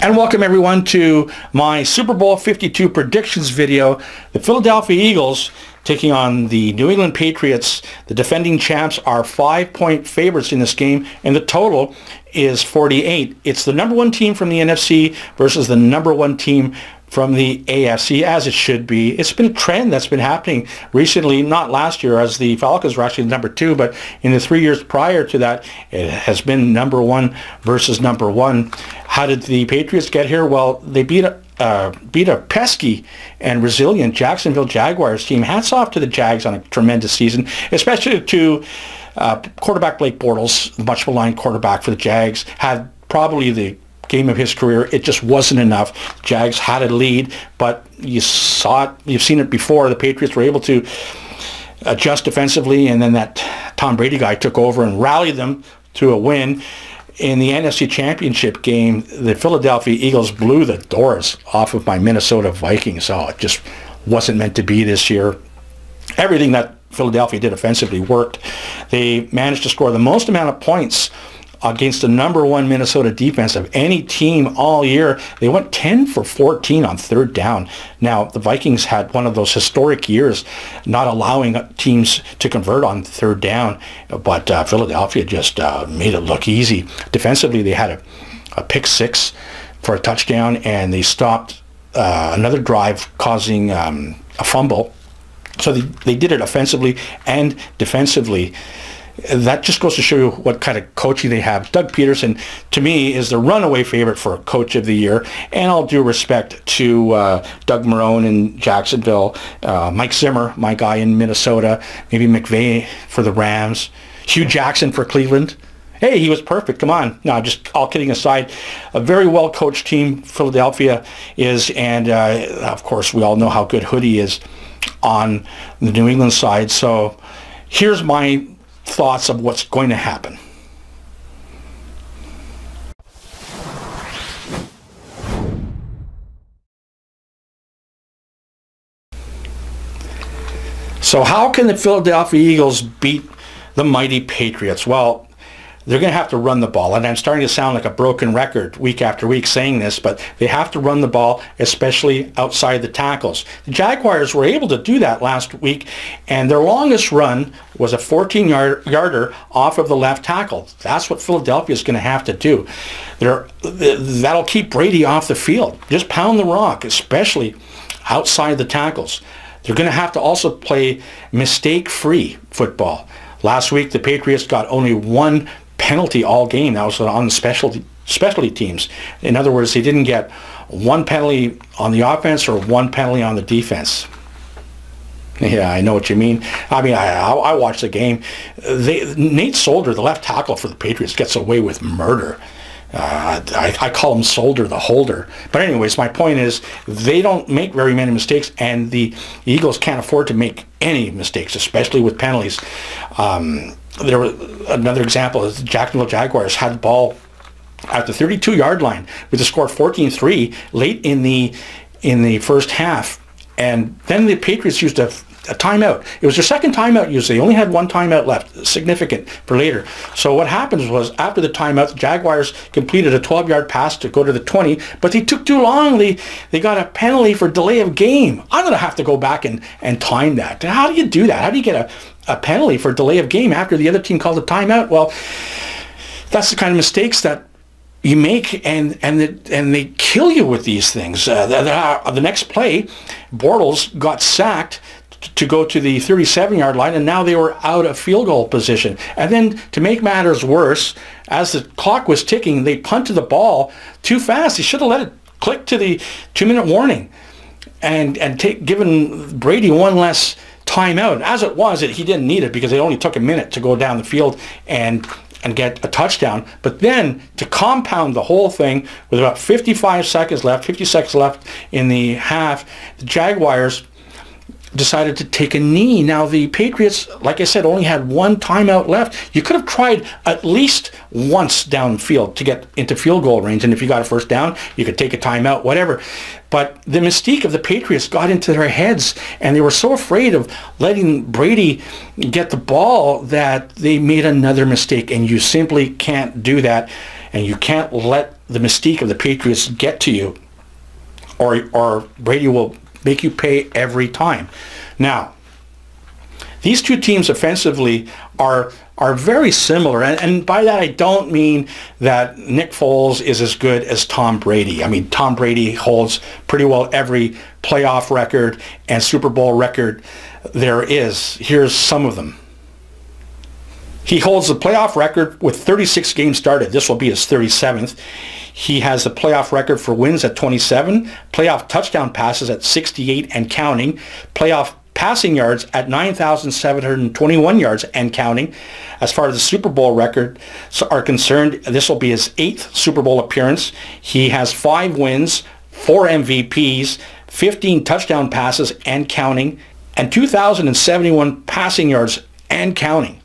And welcome everyone to my Super Bowl 52 predictions video. The Philadelphia Eagles taking on the New England Patriots. The defending champs are 5-point favorites in this game, and the total is 48. It's the number one team from the NFC versus the number one team from the AFC, as it should be. It's been a trend that's been happening recently, not last year, as the Falcons were actually number two, but in the 3 years prior to that, it has been number one versus number one. How did the Patriots get here? Well, they beat a pesky and resilient Jacksonville Jaguars team. Hats off to the Jags on a tremendous season, especially to quarterback Blake Bortles, the much maligned quarterback for the Jags, had probably the game of his career. It just wasn't enough. Jags had a lead, but you saw it, you've seen it before. The Patriots were able to adjust defensively, and then that Tom Brady guy took over and rallied them to a win. In the NFC Championship game, the Philadelphia Eagles blew the doors off of my Minnesota Vikings. So it just wasn't meant to be this year. Everything that Philadelphia did offensively worked. They managed to score the most amount of points against the number one Minnesota defense of any team all year. They went 10 for 14 on third down. Now, the Vikings had one of those historic years not allowing teams to convert on third down, but Philadelphia just made it look easy. Defensively, they had a pick six for a touchdown, and they stopped another drive causing a fumble. So they did it offensively and defensively. That just goes to show you what kind of coaching they have. Doug Peterson, to me, is the runaway favorite for Coach of the Year. And all due respect to Doug Marrone in Jacksonville, Mike Zimmer, my guy in Minnesota, maybe McVay for the Rams, Hugh Jackson for Cleveland. Hey, he was perfect. Come on. No, just all kidding aside, a very well-coached team Philadelphia is. And, of course, we all know how good Hoodie is on the New England side. So here's my thoughts of what's going to happen. So how can the Philadelphia Eagles beat the mighty Patriots? Well, they're going to have to run the ball. And I'm starting to sound like a broken record week after week saying this, but they have to run the ball, especially outside the tackles. The Jaguars were able to do that last week, and their longest run was a 14-yarder off of the left tackle. That's what Philadelphia is going to have to do. That'll keep Brady off the field. Just pound the rock, especially outside the tackles. They're going to have to also play mistake-free football. Last week, the Patriots got only one penalty all game. That was on the specialty teams. In other words, they didn't get one penalty on the offense or one penalty on the defense. Yeah, I know what you mean. I mean, I watched the game. Nate Solder, the left tackle for the Patriots, gets away with murder. I call him Solder the Holder. But anyways, my point is they don't make very many mistakes, and the Eagles can't afford to make any mistakes, especially with penalties. There was another example is the Jacksonville Jaguars had the ball at the 32-yard line with the score 14-3 late in the first half, and then the Patriots used a timeout. It was their second timeout used. They only had one timeout left, significant for later. So what happens was after the timeout, the Jaguars completed a 12-yard pass to go to the 20, but they took too long. They got a penalty for delay of game. I'm going to have to go back and time that. How do you do that? How do you get a penalty for delay of game after the other team called a timeout? Well, that's the kind of mistakes that you make, and they kill you with these things. The next play, Bortles got sacked to go to the 37-yard line, and now they were out of field goal position. And then to make matters worse, as the clock was ticking, they punted the ball too fast. They should have let it click to the 2-minute warning and given Brady one less timeout. As it was, he didn't need it because it only took a minute to go down the field and get a touchdown. But then to compound the whole thing with about 50 seconds left in the half, the Jaguars decided to take a knee. Now the Patriots, like I said, only had one timeout left. You could have tried at least once downfield to get into field goal range, and if you got a first down, you could take a timeout, whatever. But the mystique of the Patriots got into their heads, and they were so afraid of letting Brady get the ball that they made another mistake, and you simply can't do that, and you can't let the mystique of the Patriots get to you, or Brady will make you pay every time. Now, these two teams offensively are very similar, and by that I don't mean that Nick Foles is as good as Tom Brady. I mean, Tom Brady holds pretty well every playoff record and Super Bowl record there is. Here's some of them. He holds the playoff record with 36 games started. This will be his 37th. He has a playoff record for wins at 27, playoff touchdown passes at 68 and counting, playoff passing yards at 9,721 yards and counting. As far as the Super Bowl record are concerned, this will be his 8th Super Bowl appearance. He has 5 wins, 4 MVPs, 15 touchdown passes and counting, and 2,071 passing yards and counting.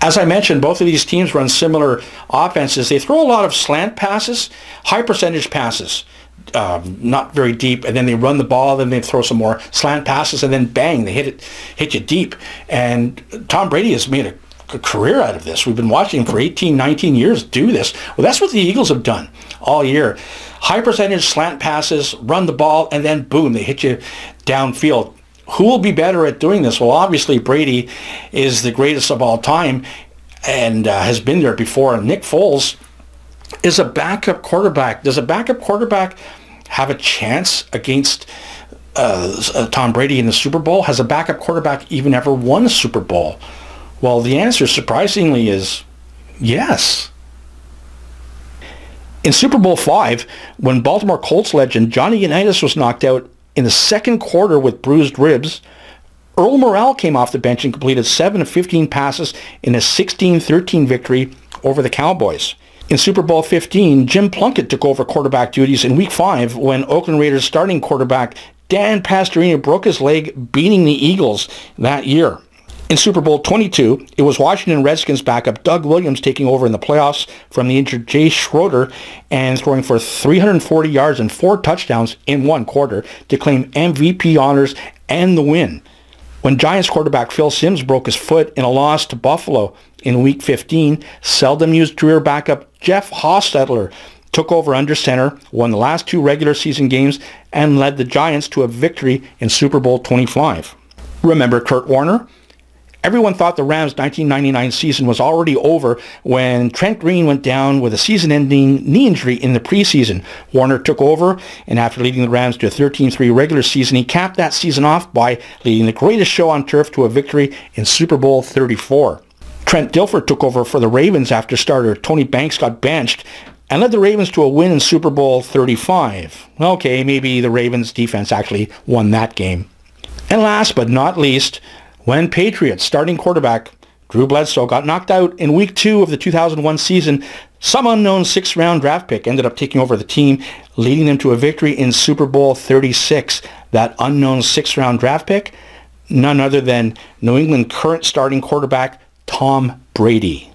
As I mentioned, both of these teams run similar offenses. They throw a lot of slant passes, high percentage passes, not very deep, and then they run the ball, then they throw some more slant passes, and then bang, they hit you deep. And Tom Brady has made a career out of this. We've been watching him for 18, 19 years do this. Well, that's what the Eagles have done all year. High percentage slant passes, run the ball, and then boom, they hit you downfield. Who will be better at doing this? Well, obviously Brady is the greatest of all time and has been there before. And Nick Foles is a backup quarterback. Does a backup quarterback have a chance against Tom Brady in the Super Bowl? Has a backup quarterback even ever won a Super Bowl? Well, the answer, surprisingly, is yes. In Super Bowl V, when Baltimore Colts legend Johnny Unitas was knocked out in the second quarter with bruised ribs, Earl Morrall came off the bench and completed 7 of 15 passes in a 16-13 victory over the Cowboys. In Super Bowl 15, Jim Plunkett took over quarterback duties in Week 5 when Oakland Raiders starting quarterback Dan Pastorini broke his leg beating the Eagles that year. In Super Bowl 22, it was Washington Redskins backup Doug Williams taking over in the playoffs from the injured Jay Schroeder and throwing for 340 yards and 4 touchdowns in one quarter to claim MVP honors and the win. When Giants quarterback Phil Simms broke his foot in a loss to Buffalo in Week 15, seldom used career backup Jeff Hostetler took over under center, won the last 2 regular season games, and led the Giants to a victory in Super Bowl 25. Remember Kurt Warner? Everyone thought the Rams' 1999 season was already over when Trent Green went down with a season-ending knee injury in the preseason. Warner took over, and after leading the Rams to a 13-3 regular season, he capped that season off by leading the greatest show on turf to a victory in Super Bowl 34. Trent Dilfer took over for the Ravens after starter Tony Banks got benched and led the Ravens to a win in Super Bowl 35. Okay, maybe the Ravens defense actually won that game. And last but not least, when Patriots starting quarterback Drew Bledsoe got knocked out in Week 2 of the 2001 season, some unknown 6th-round draft pick ended up taking over the team, leading them to a victory in Super Bowl 36. That unknown 6th-round draft pick, none other than New England current starting quarterback Tom Brady.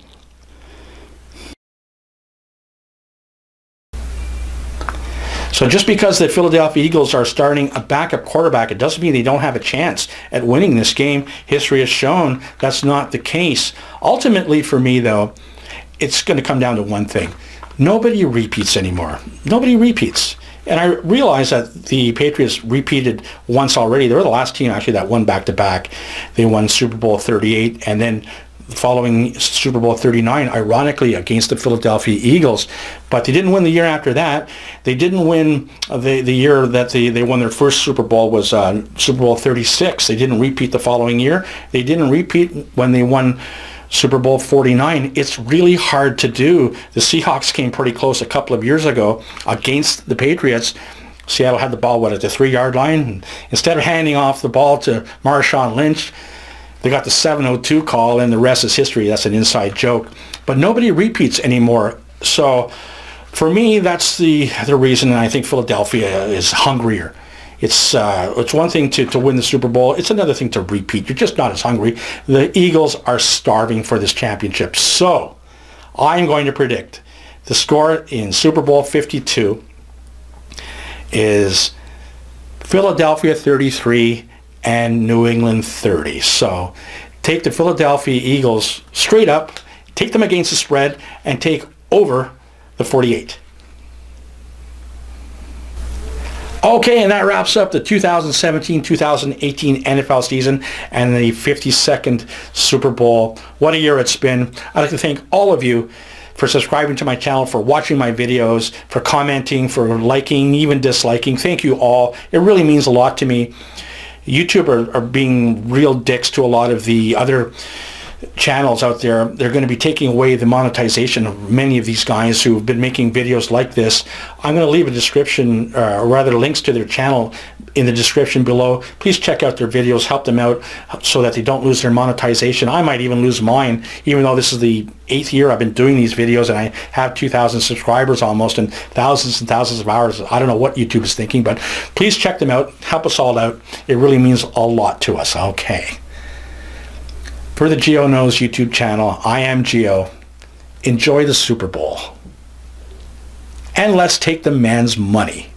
So just because the Philadelphia Eagles are starting a backup quarterback, it doesn't mean they don't have a chance at winning this game. History has shown that's not the case. Ultimately, for me, though, it's going to come down to one thing. Nobody repeats anymore. Nobody repeats. And I realize that the Patriots repeated once already. They were the last team, actually, that won back-to-back. They won Super Bowl 38, and then following Super Bowl 39, ironically, against the Philadelphia Eagles. But they didn't win the year after that. They didn't win the year that they won their first Super Bowl was Super Bowl 36. They didn't repeat the following year. They didn't repeat when they won Super Bowl 49. It's really hard to do. The Seahawks came pretty close a couple of years ago against the Patriots. Seattle had the ball, at the 3-yard line? Instead of handing off the ball to Marshawn Lynch, they got the 702 call, and the rest is history. That's an inside joke. But nobody repeats anymore. So for me, that's the reason, and I think Philadelphia is hungrier. It's one thing to win the Super Bowl. It's another thing to repeat. You're just not as hungry. The Eagles are starving for this championship. So I'm going to predict the score in Super Bowl 52 is Philadelphia 33 and New England 30. So take the Philadelphia Eagles straight up, Take them against the spread and take over the 48. Okay, and that wraps up the 2017-2018 NFL season and the 52nd Super Bowl. What a year it's been. I'd like to thank all of you for subscribing to my channel, for watching my videos, for commenting, for liking, even disliking. Thank you all. It really means a lot to me. YouTube are being real dicks to a lot of the other channels out there. They're going to be taking away the monetization of many of these guys who have been making videos like this. I'm going to leave a description, or rather links to their channel in the description below. Please check out their videos, help them out so that they don't lose their monetization. I might even lose mine, even though this is the 8th year I've been doing these videos and I have 2,000 subscribers almost and thousands of hours. I don't know what YouTube is thinking, but please check them out. Help us all out. It really means a lot to us. Okay. For the Geo Knows YouTube channel, I am Geo. Enjoy the Super Bowl. And let's take the man's money.